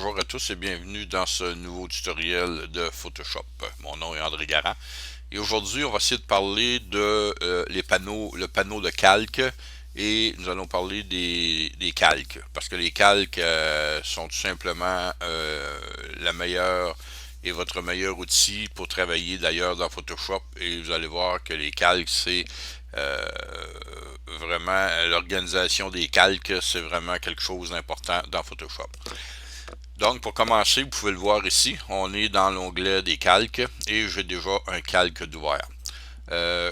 bonjour à tous et bienvenue dans ce nouveau tutoriel de Photoshop. Mon nom est André Garand et aujourd'hui on va essayer de parler de le panneau de calque et nous allons parler des calques parce que les calques sont tout simplement la meilleure et votre meilleur outil pour travailler d'ailleurs dans Photoshop et vous allez voir que les calques c'est euh, vraiment l'organisation des calques c'est vraiment quelque chose d'important dans Photoshop. Donc, pour commencer, vous pouvez le voir ici, on est dans l'onglet des calques et j'ai déjà un calque d'ouvert.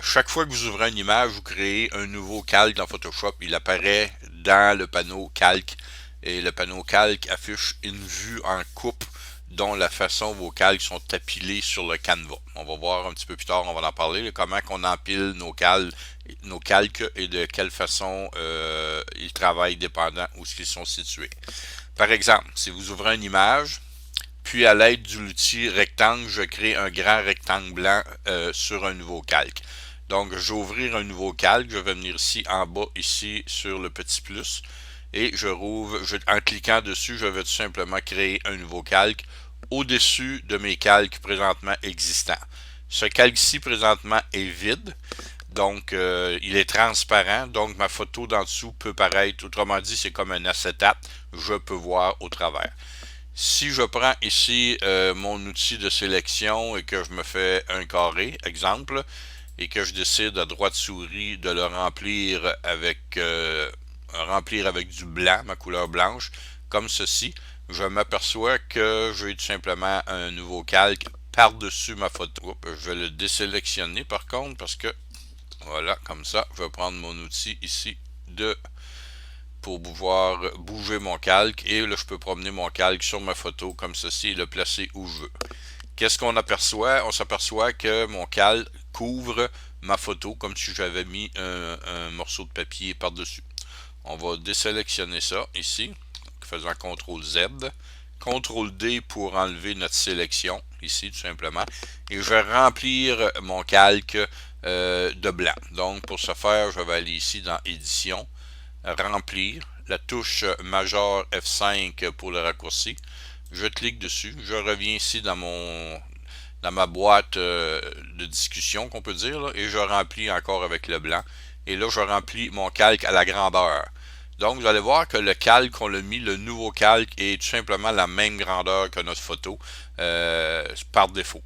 Chaque fois que vous ouvrez une image, vous créez un nouveau calque dans Photoshop. Il apparaît dans le panneau calque et le panneau calque affiche une vue en coupe dont la façon vos calques sont appilés sur le canevas. On va voir un petit peu plus tard, on va en parler, comment on empile nos calques et de quelle façon ils travaillent dépendant où ils sont situés. Par exemple, si vous ouvrez une image, puis à l'aide de l'outil rectangle, je crée un grand rectangle blanc sur un nouveau calque. Donc, je vais ouvrir un nouveau calque, je vais venir ici en bas, ici sur le petit plus, et en cliquant dessus, je vais tout simplement créer un nouveau calque au-dessus de mes calques présentement existants. Ce calque-ci présentement est vide, donc il est transparent, donc ma photo d'en dessous peut paraître, autrement dit, c'est comme un acétate, je peux voir au travers. Si je prends ici mon outil de sélection et que je me fais un carré, exemple, et que je décide à droite souris de le remplir avec du blanc, ma couleur blanche, comme ceci, je m'aperçois que j'ai tout simplement un nouveau calque par-dessus ma photo. Oups, je vais le désélectionner par contre parce que voilà, comme ça, je vais prendre mon outil ici pour pouvoir bouger mon calque et là je peux promener mon calque sur ma photo comme ceci et le placer où je veux. Qu'est-ce qu'on aperçoit? On s'aperçoit que mon calque couvre ma photo comme si j'avais mis un morceau de papier par-dessus. On va désélectionner ça ici, faisant CTRL Z, CTRL D pour enlever notre sélection, ici tout simplement, et je vais remplir mon calque de blanc. Donc pour ce faire, je vais aller ici dans Édition, Remplir, la touche majeure F5 pour le raccourci. Je clique dessus, je reviens ici dans ma boîte de discussion qu'on peut dire, là, et je remplis encore avec le blanc. Et là, je remplis mon calque à la grandeur. Donc, vous allez voir que le calque qu'on l'a mis, le nouveau calque, est tout simplement la même grandeur que notre photo par défaut.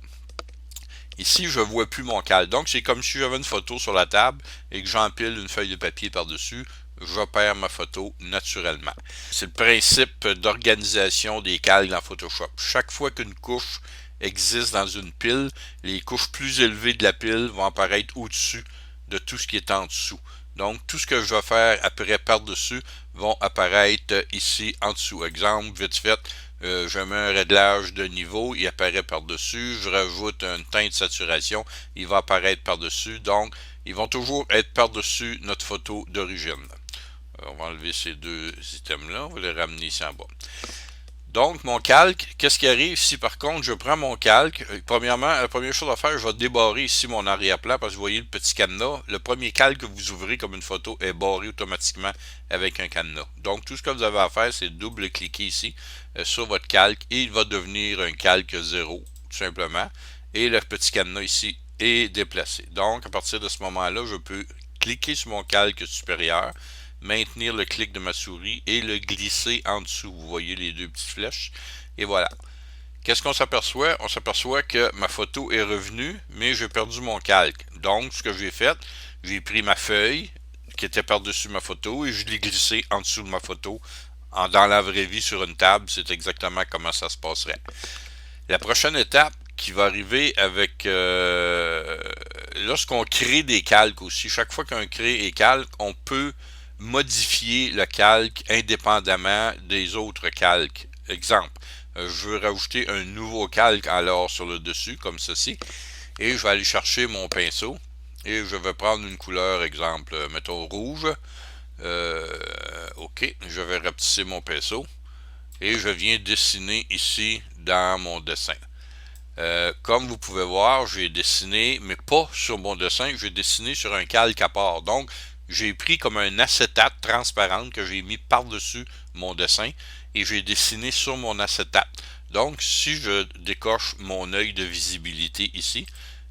Ici, je ne vois plus mon calque. Donc, c'est comme si j'avais une photo sur la table et que j'empile une feuille de papier par-dessus. J'opère ma photo naturellement. C'est le principe d'organisation des calques dans Photoshop. Chaque fois qu'une couche existe dans une pile, les couches plus élevées de la pile vont apparaître au-dessus de tout ce qui est en dessous. Donc, tout ce que je vais faire après par-dessus vont apparaître ici en dessous. Exemple, vite fait, je mets un réglage de niveau, il apparaît par-dessus. Je rajoute une teinte de saturation, il va apparaître par-dessus. Donc, ils vont toujours être par-dessus notre photo d'origine. On va enlever ces deux items-là, on va les ramener ici en bas. Donc, mon calque, qu'est-ce qui arrive si par contre je prends mon calque? Premièrement, la première chose à faire, je vais débarrer ici mon arrière-plan parce que vous voyez le petit cadenas. Le premier calque que vous ouvrez comme une photo est barré automatiquement avec un cadenas. Donc, tout ce que vous avez à faire, c'est double-cliquer ici sur votre calque et il va devenir un calque 0, tout simplement. Et le petit cadenas ici est déplacé. Donc, à partir de ce moment-là, je peux cliquer sur mon calque supérieur, maintenir le clic de ma souris et le glisser en dessous. Vous voyez les deux petites flèches. Et voilà. Qu'est-ce qu'on s'aperçoit? On s'aperçoit que ma photo est revenue, mais j'ai perdu mon calque. Donc, ce que j'ai fait, j'ai pris ma feuille qui était par-dessus ma photo et je l'ai glissé en dessous de ma photo. Dans la vraie vie sur une table, c'est exactement comment ça se passerait. La prochaine étape qui va arriver avec lorsqu'on crée des calques aussi, chaque fois qu'on crée des calques, on peut modifier le calque indépendamment des autres calques. Exemple, je veux rajouter un nouveau calque alors sur le dessus, comme ceci, et je vais aller chercher mon pinceau, et je vais prendre une couleur, exemple, mettons rouge. OK, je vais rapetisser mon pinceau, et je viens dessiner ici dans mon dessin. Comme vous pouvez voir, j'ai dessiné, mais pas sur mon dessin, j'ai dessiné sur un calque à part. Donc, j'ai pris comme un acétate transparente que j'ai mis par-dessus mon dessin et j'ai dessiné sur mon acétate. Donc, si je décoche mon œil de visibilité ici,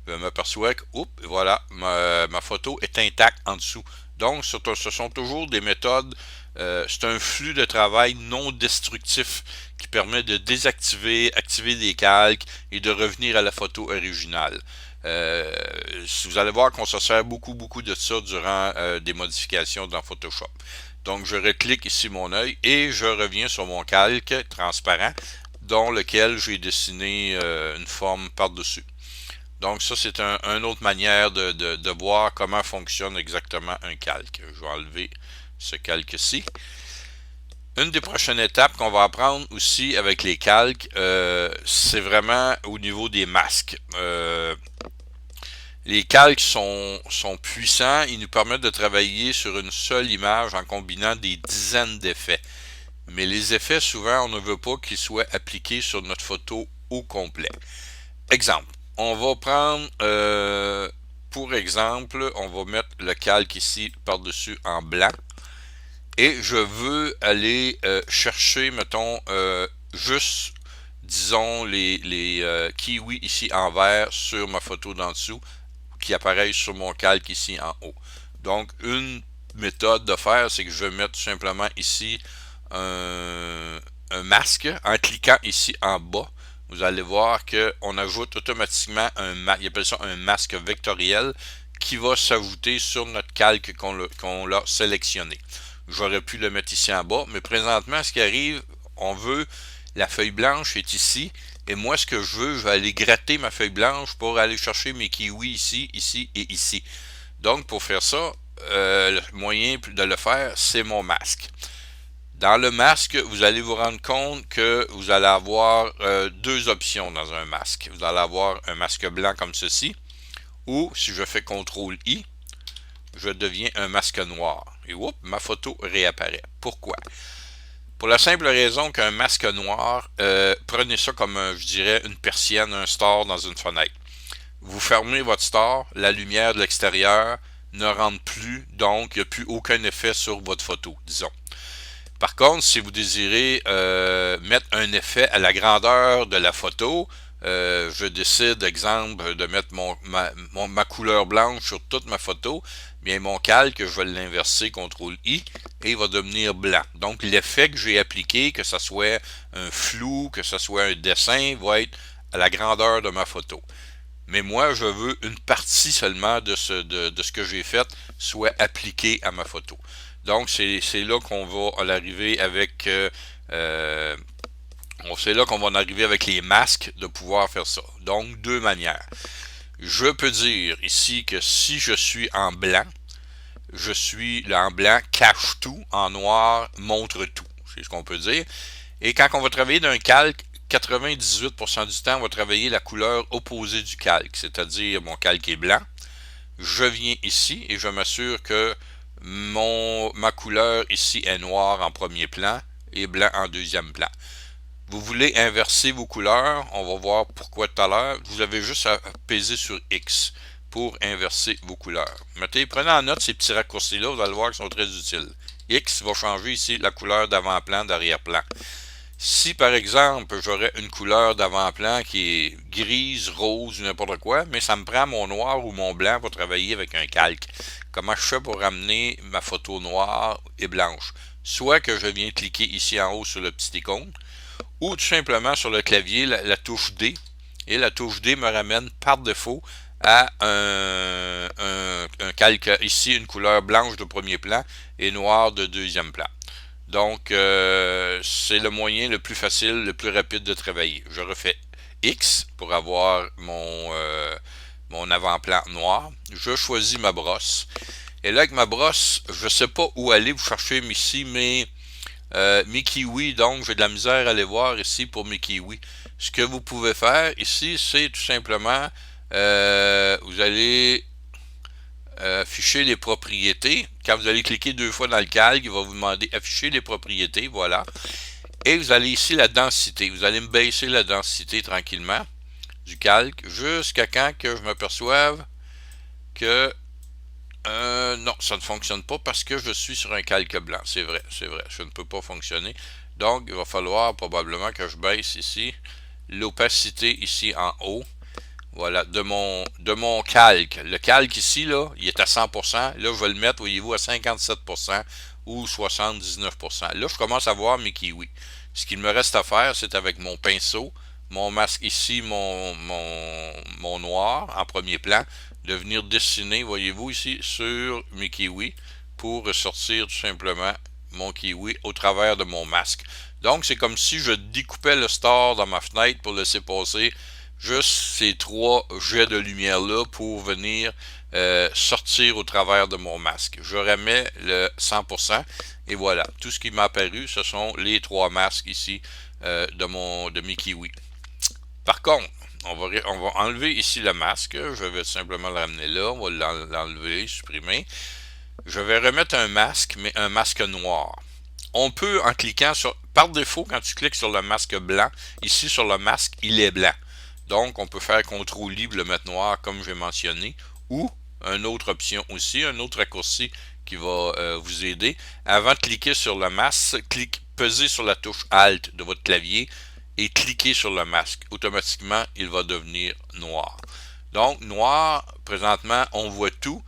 je m'aperçois que, oups, voilà, ma photo est intacte en dessous. Donc, ce sont toujours des méthodes, c'est un flux de travail non destructif qui permet de désactiver, activer des calques et de revenir à la photo originale. Vous allez voir qu'on se sert beaucoup de ça durant des modifications dans Photoshop. Donc, je reclique ici mon œil et je reviens sur mon calque transparent dans lequel j'ai dessiné une forme par-dessus. Donc ça, c'est une autre manière de voir comment fonctionne exactement un calque. Je vais enlever ce calque-ci. Une des prochaines étapes qu'on va apprendre aussi avec les calques, c'est vraiment au niveau des masques. Les calques sont puissants, ils nous permettent de travailler sur une seule image en combinant des dizaines d'effets. Mais les effets, souvent, on ne veut pas qu'ils soient appliqués sur notre photo au complet. Exemple, on va prendre, pour exemple, on va mettre le calque ici par-dessus en blanc. Et je veux aller chercher, mettons, juste, disons, les kiwis ici en vert sur ma photo d'en dessous, qui apparaissent sur mon calque ici en haut. Donc, une méthode de faire, c'est que je vais mettre tout simplement ici un masque en cliquant ici en bas. Vous allez voir qu'on ajoute automatiquement il appelle ça un masque vectoriel qui va s'ajouter sur notre calque qu'on l'a sélectionné. J'aurais pu le mettre ici en bas, mais présentement, ce qui arrive, la feuille blanche est ici, et moi, ce que je vais aller gratter ma feuille blanche pour aller chercher mes kiwis ici, ici et ici. Donc, pour faire ça, le moyen de le faire, c'est mon masque. Dans le masque, vous allez vous rendre compte que vous allez avoir deux options dans un masque. Vous allez avoir un masque blanc comme ceci, ou si je fais CTRL-I, je deviens un masque noir. Et oups, ma photo réapparaît. Pourquoi? Pour la simple raison qu'un masque noir, prenez ça comme, je dirais, une persienne, un store dans une fenêtre. Vous fermez votre store, la lumière de l'extérieur ne rentre plus, donc il n'y a plus aucun effet sur votre photo, disons. Par contre, si vous désirez mettre un effet à la grandeur de la photo, je décide, exemple, de mettre ma couleur blanche sur toute ma photo, bien mon calque, je vais l'inverser, CTRL-I, et il va devenir blanc. Donc l'effet que j'ai appliqué, que ce soit un flou, que ce soit un dessin, va être à la grandeur de ma photo. Mais moi, je veux une partie seulement de ce que j'ai fait soit appliqué à ma photo. Donc, c'est là qu'on va en arriver avec c'est là qu'on va en arriver avec les masques de pouvoir faire ça. Donc, deux manières. Je peux dire ici que si je suis en blanc, je suis là en blanc, cache tout, en noir, montre tout. C'est ce qu'on peut dire. Et quand on va travailler d'un calque, 98% du temps, on va travailler la couleur opposée du calque, c'est-à-dire mon calque est blanc. Je viens ici et je m'assure que ma couleur ici est noire en premier plan et blanc en deuxième plan. Vous voulez inverser vos couleurs, on va voir pourquoi tout à l'heure. Vous avez juste à peser sur X pour inverser vos couleurs. Prenez en note ces petits raccourcis-là, vous allez voir qu'ils sont très utiles. X va changer ici la couleur d'avant-plan, d'arrière-plan. Si par exemple j'aurais une couleur d'avant-plan qui est grise, rose ou n'importe quoi, mais ça me prend mon noir ou mon blanc pour travailler avec un calque. Comment je fais pour ramener ma photo noire et blanche? Soit que je viens cliquer ici en haut sur le petit icône, ou tout simplement sur le clavier la touche D, et la touche D me ramène par défaut à un calque, ici une couleur blanche de premier plan et noire de deuxième plan. Donc, c'est le moyen le plus facile, le plus rapide de travailler. Je refais X pour avoir mon avant-plan noir. Je choisis ma brosse. Et là, avec ma brosse, je ne sais pas où aller. Vous cherchez ici mes kiwis. Donc, j'ai de la misère à aller voir ici pour mes kiwis. Ce que vous pouvez faire ici, c'est tout simplement, vous allez afficher les propriétés. Quand vous allez cliquer deux fois dans le calque, il va vous demander afficher les propriétés, voilà. Et vous allez ici la densité. Vous allez me baisser la densité tranquillement du calque jusqu'à quand que je m'aperçoive que non, ça ne fonctionne pas parce que je suis sur un calque blanc. C'est vrai, je ne peux pas fonctionner. Donc, il va falloir probablement que je baisse ici l'opacité ici en haut. Voilà, de mon calque. Le calque ici, là, il est à 100%. Là, je vais le mettre, voyez-vous, à 57% ou 79%. Là, je commence à voir mes kiwis. Ce qu'il me reste à faire, c'est avec mon pinceau, mon masque ici, mon noir en premier plan, de venir dessiner, voyez-vous, ici, sur mes kiwis pour ressortir tout simplement mon kiwi au travers de mon masque. Donc, c'est comme si je découpais le store dans ma fenêtre pour laisser passer juste ces trois jets de lumière-là pour venir sortir au travers de mon masque. Je remets le 100% et voilà. Tout ce qui m'a apparu, ce sont les trois masques ici de mes kiwis. Par contre, on va enlever ici le masque. Je vais simplement le ramener là. On va l'enlever, supprimer. Je vais remettre un masque, mais un masque noir. On peut, en cliquant sur... Par défaut, quand tu cliques sur le masque blanc, ici sur le masque, il est blanc. Donc, on peut faire CTRL-I pour le mettre noir, comme j'ai mentionné. Ou, une autre option aussi, un autre raccourci qui va vous aider. Avant de cliquer sur le masque, pesez sur la touche Alt de votre clavier et cliquez sur le masque. Automatiquement, il va devenir noir. Donc, noir, présentement, on voit tout.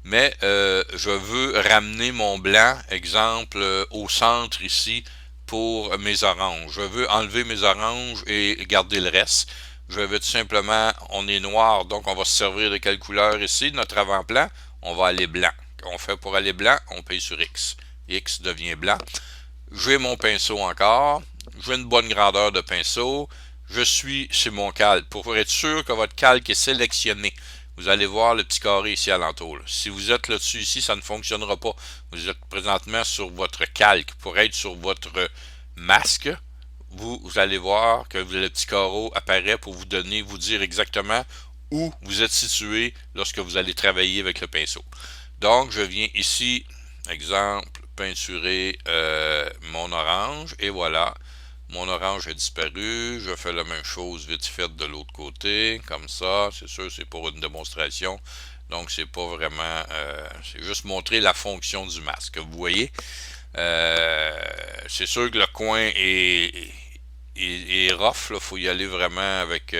Mais je veux ramener mon blanc, exemple, au centre ici pour mes oranges. Je veux enlever mes oranges et garder le reste. Je vais tout simplement, on est noir, donc on va se servir de quelle couleur ici? Notre avant-plan, on va aller blanc. On fait pour aller blanc, on paye sur X. X devient blanc. J'ai mon pinceau encore. J'ai une bonne grandeur de pinceau. Je suis chez mon calque. Pour être sûr que votre calque est sélectionné, vous allez voir le petit carré ici alentour. Si vous êtes là-dessus ici, ça ne fonctionnera pas. Vous êtes présentement sur votre calque. Pour être sur votre masque, vous allez voir que le petit carreau apparaît pour vous donner, vous dire exactement où vous êtes situé lorsque vous allez travailler avec le pinceau. Donc, je viens ici, exemple, peinturer mon orange et voilà. Mon orange a disparu. Je fais la même chose vite fait de l'autre côté, comme ça. C'est sûr, c'est pour une démonstration. Donc, c'est pas vraiment... c'est juste montrer la fonction du masque. Vous voyez, c'est sûr que le coin est rough. Il faut y aller vraiment avec...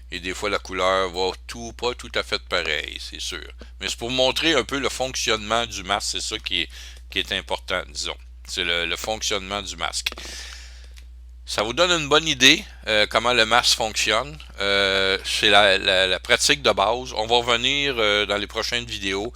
et des fois, la couleur va pas tout à fait pareil, c'est sûr. Mais c'est pour montrer un peu le fonctionnement du masque. C'est ça qui est important, disons. C'est le fonctionnement du masque. Ça vous donne une bonne idée comment le masque fonctionne. C'est la pratique de base. On va revenir dans les prochaines vidéos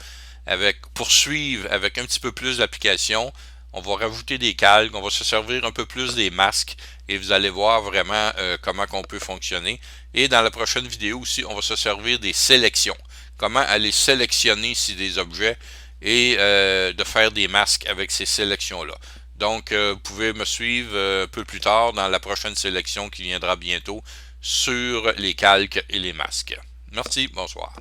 poursuivre avec un petit peu plus d'applications. On va rajouter des calques, on va se servir un peu plus des masques et vous allez voir vraiment comment on peut fonctionner. Et dans la prochaine vidéo aussi, on va se servir des sélections. Comment aller sélectionner ici des objets et de faire des masques avec ces sélections-là. Donc, vous pouvez me suivre un peu plus tard dans la prochaine sélection qui viendra bientôt sur les calques et les masques. Merci, bonsoir.